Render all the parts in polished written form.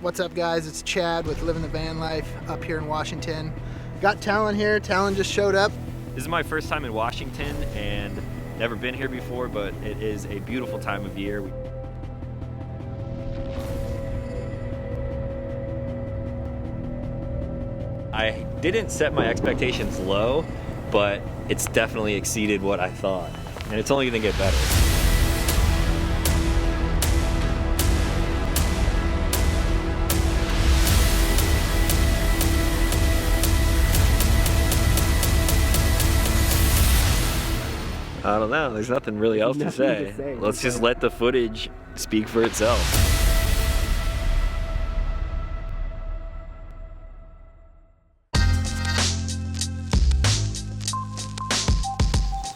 What's up, guys? It's Chad with Living the Van Life up here in Washington. Got Talon here. Talon just showed up. This is my first time in Washington and never been here before, but it is a beautiful time of year. I didn't set my expectations low, but it's definitely exceeded what I thought, and it's only gonna get better. I don't know, there's nothing really else to say. Let's just let the footage speak for itself.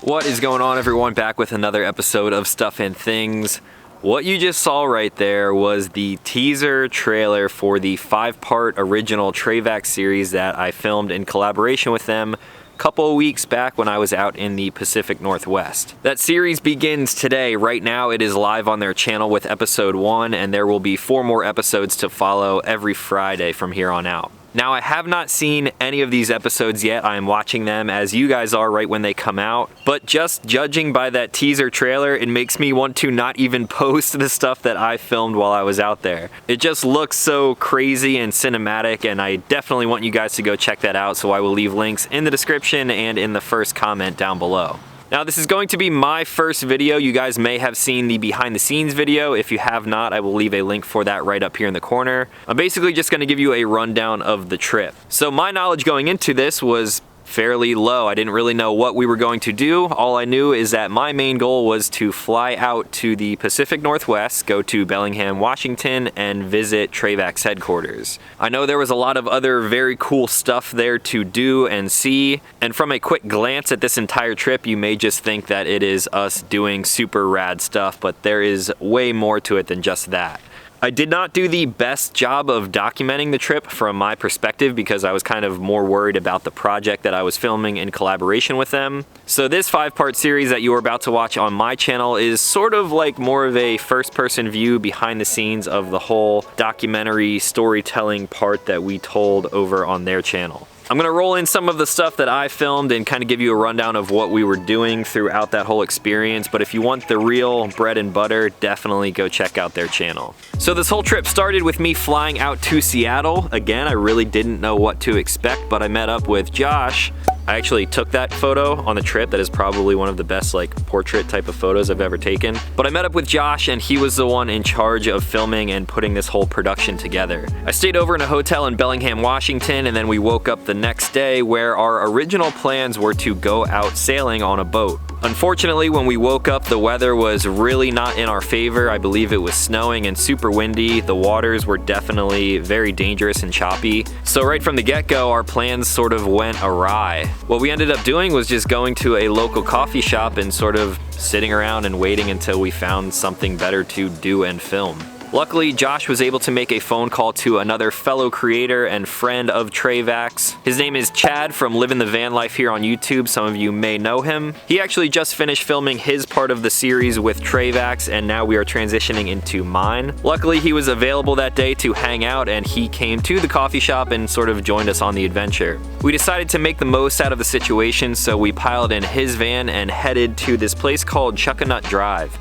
What is going on, everyone? Back with another episode of Stuff and Things. What you just saw right there was the teaser trailer for the 5-part original Trayvax series that I filmed in collaboration with them couple of weeks back when I was out in the Pacific Northwest. That series begins today. Right now it is live on their channel with episode 1, and there will be 4 more episodes to follow every Friday from here on out. Now, I have not seen any of these episodes yet. I am watching them as you guys are right when they come out, but just judging by that teaser trailer, it makes me want to not even post the stuff that I filmed while I was out there. It just looks so crazy and cinematic, and I definitely want you guys to go check that out, so I will leave links in the description and in the first comment down below. Now, this is going to be my first video. You guys may have seen the behind the scenes video. If you have not, I will leave a link for that right up here in the corner. I'm basically just going to give you a rundown of the trip. So my knowledge going into this was fairly low. I didn't really know what we were going to do. All I knew is that my main goal was to fly out to the Pacific Northwest, go to Bellingham, Washington, and visit Trayvax headquarters. I know there was a lot of other very cool stuff there to do and see, and from a quick glance at this entire trip, you may just think that it is us doing super rad stuff, but there is way more to it than just that. I did not do the best job of documenting the trip from my perspective because I was kind of more worried about the project that I was filming in collaboration with them. So this 5-part series that you are about to watch on my channel is sort of like more of a first-person view behind the scenes of the whole documentary storytelling part that we told over on their channel. I'm gonna roll in some of the stuff that I filmed and kind of give you a rundown of what we were doing throughout that whole experience, but if you want the real bread and butter, definitely go check out their channel. So this whole trip started with me flying out to Seattle. Again, I really didn't know what to expect, but I met up with Josh. I actually took that photo on the trip. That is probably one of the best portrait type of photos I've ever taken. But I met up with Josh, and he was the one in charge of filming and putting this whole production together. I stayed over in a hotel in Bellingham, Washington, and then we woke up the next day where our original plans were to go out sailing on a boat. Unfortunately, when we woke up, the weather was really not in our favor. I believe it was snowing and super windy. The waters were definitely very dangerous and choppy. So right from the get-go, our plans sort of went awry. What we ended up doing was just going to a local coffee shop and sort of sitting around and waiting until we found something better to do and film. Luckily, Josh was able to make a phone call to another fellow creator and friend of Trayvax. His name is Chad from Living the Van Life here on YouTube. Some of you may know him. He actually just finished filming his part of the series with Trayvax, and now we are transitioning into mine. Luckily, he was available that day to hang out, and he came to the coffee shop and sort of joined us on the adventure. We decided to make the most out of the situation, so we piled in his van and headed to this place called Chuckanut Drive.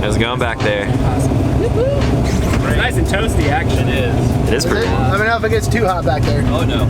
How's it going back there? It's nice and toasty, action is. It is pretty hot. Let me know if it gets too hot back there. Oh no.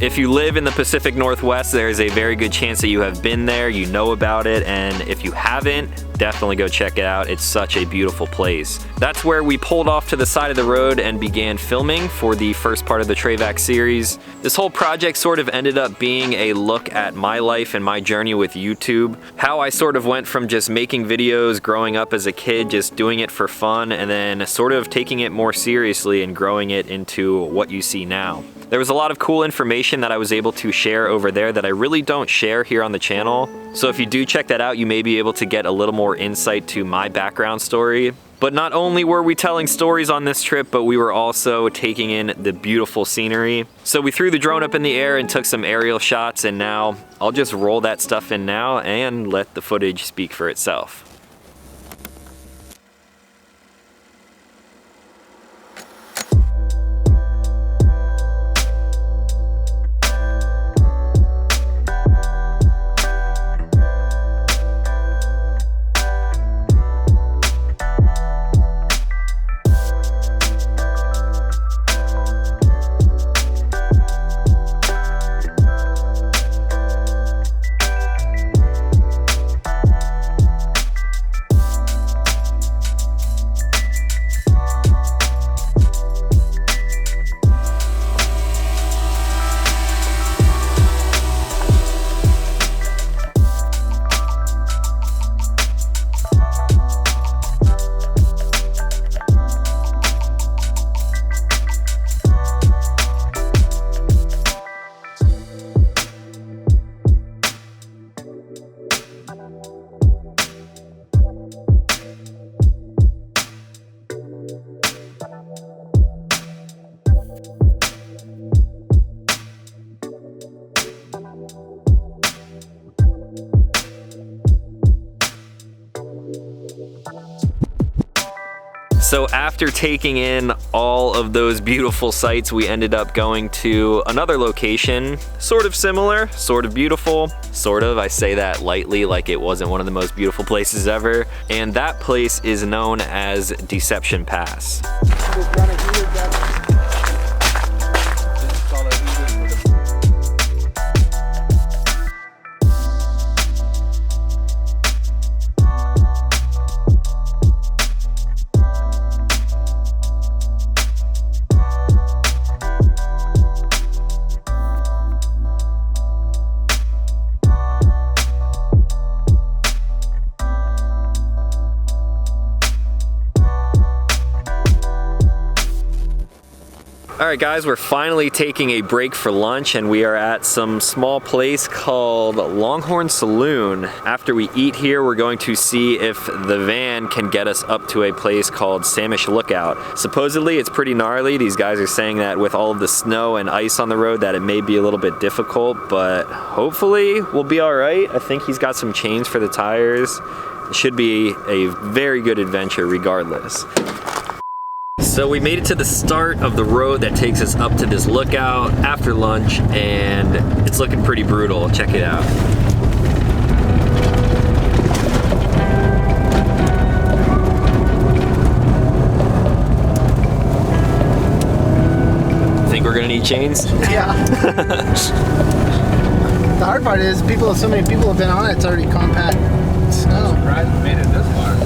If you live in the Pacific Northwest, there is a very good chance that you have been there, you know about it, and if you haven't, definitely go check it out. It's such a beautiful place. That's where we pulled off to the side of the road and began filming for the first part of the Trayvax series. This whole project sort of ended up being a look at my life and my journey with YouTube. How I sort of went from just making videos growing up as a kid, just doing it for fun, and then sort of taking it more seriously and growing it into what you see now. There was a lot of cool information that I was able to share over there that I really don't share here on the channel. So if you do check that out, you may be able to get a little more insight to my background story. But not only were we telling stories on this trip, but we were also taking in the beautiful scenery. So we threw the drone up in the air and took some aerial shots, and now I'll just roll that stuff in now and let the footage speak for itself. So after taking in all of those beautiful sights, we ended up going to another location, sort of similar, sort of beautiful, sort of. I say that lightly, like it wasn't one of the most beautiful places ever. And that place is known as Deception Pass. Alright guys, we're finally taking a break for lunch and we are at some small place called Longhorn Saloon. After we eat here, we're going to see if the van can get us up to a place called Samish Lookout. Supposedly it's pretty gnarly. These guys are saying that with all of the snow and ice on the road that it may be a little bit difficult, but hopefully we'll be alright. I think he's got some chains for the tires. It should be a very good adventure regardless. So we made it to the start of the road that takes us up to this lookout after lunch, and it's looking pretty brutal. Check it out. Think we're gonna need chains? Yeah. The hard part is so many people have been on it, it's already compact snow. Surprised we made it this far.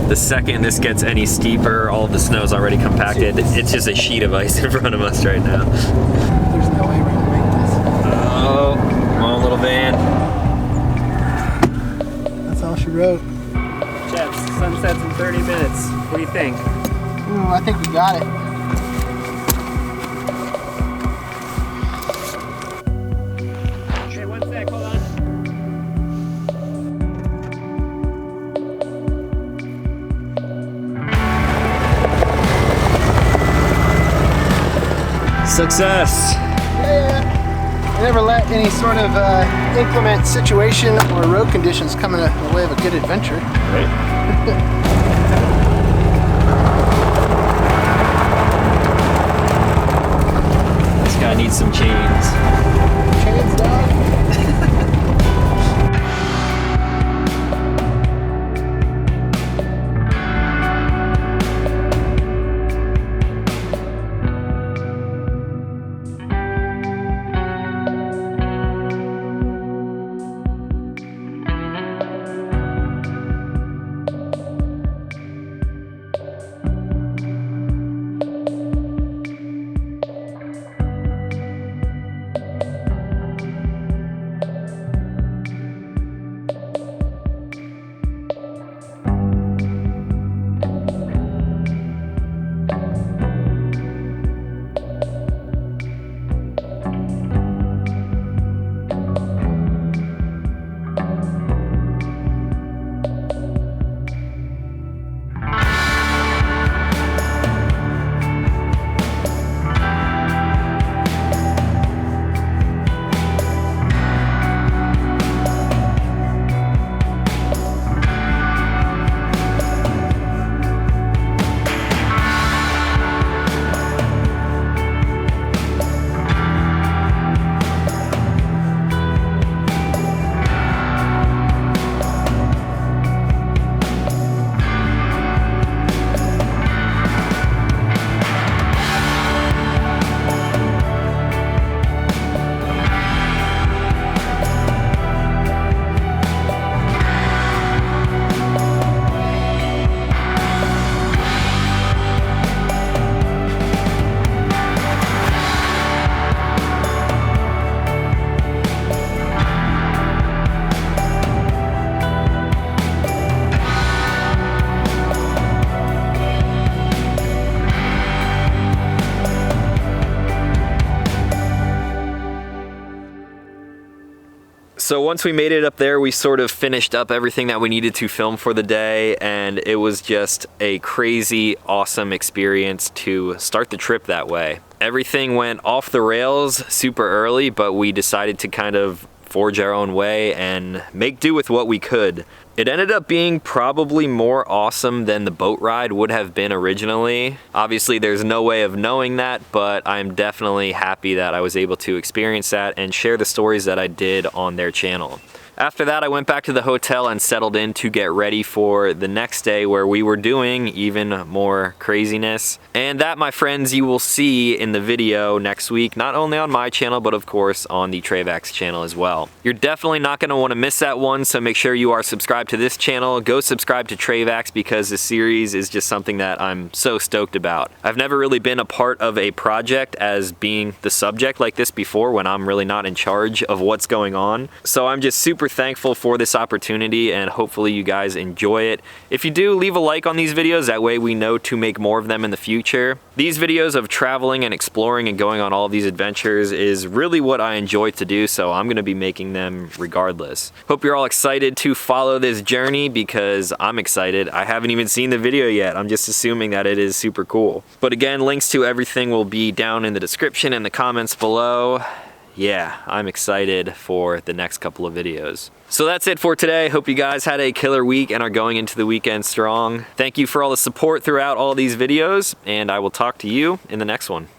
The second this gets any steeper, all of the snow's already compacted. It's just a sheet of ice in front of us right now. There's no way we're gonna make this. Oh, come on, little van. That's all she wrote. Jets, sunsets in 30 minutes. What do you think? Ooh, I think we got it. Okay, one sec, hold on. Success. Yeah. I never let any sort of inclement situation or road conditions come in the way of a good adventure. Right. This guy needs some chains. Chains down. So once we made it up there, we sort of finished up everything that we needed to film for the day, and it was just a crazy, awesome experience to start the trip that way. Everything went off the rails super early, but we decided to kind of forge our own way and make do with what we could. It ended up being probably more awesome than the boat ride would have been originally. Obviously, there's no way of knowing that, but I'm definitely happy that I was able to experience that and share the stories that I did on their channel. After that, I went back to the hotel and settled in to get ready for the next day, where we were doing even more craziness. And that, my friends, you will see in the video next week, not only on my channel, but of course on the Trayvax channel as well. You're definitely not going to want to miss that one, so make sure you are subscribed to this channel. Go subscribe to Trayvax, because this series is just something that I'm so stoked about. I've never really been a part of a project as being the subject like this before, when I'm really not in charge of what's going on. So I'm just super thankful for this opportunity, and hopefully you guys enjoy it. If you do, leave a like on these videos, that way we know to make more of them in the future. These videos of traveling and exploring and going on all of these adventures is really what I enjoy to do, so I'm going to be making them regardless. Hope you're all excited to follow this journey, because I'm excited. I haven't even seen the video yet. I'm just assuming that it is super cool. But again, links to everything will be down in the description and the comments below. Yeah, I'm excited for the next couple of videos. So that's it for today. Hope you guys had a killer week and are going into the weekend strong. Thank you for all the support throughout all these videos, and I will talk to you in the next one.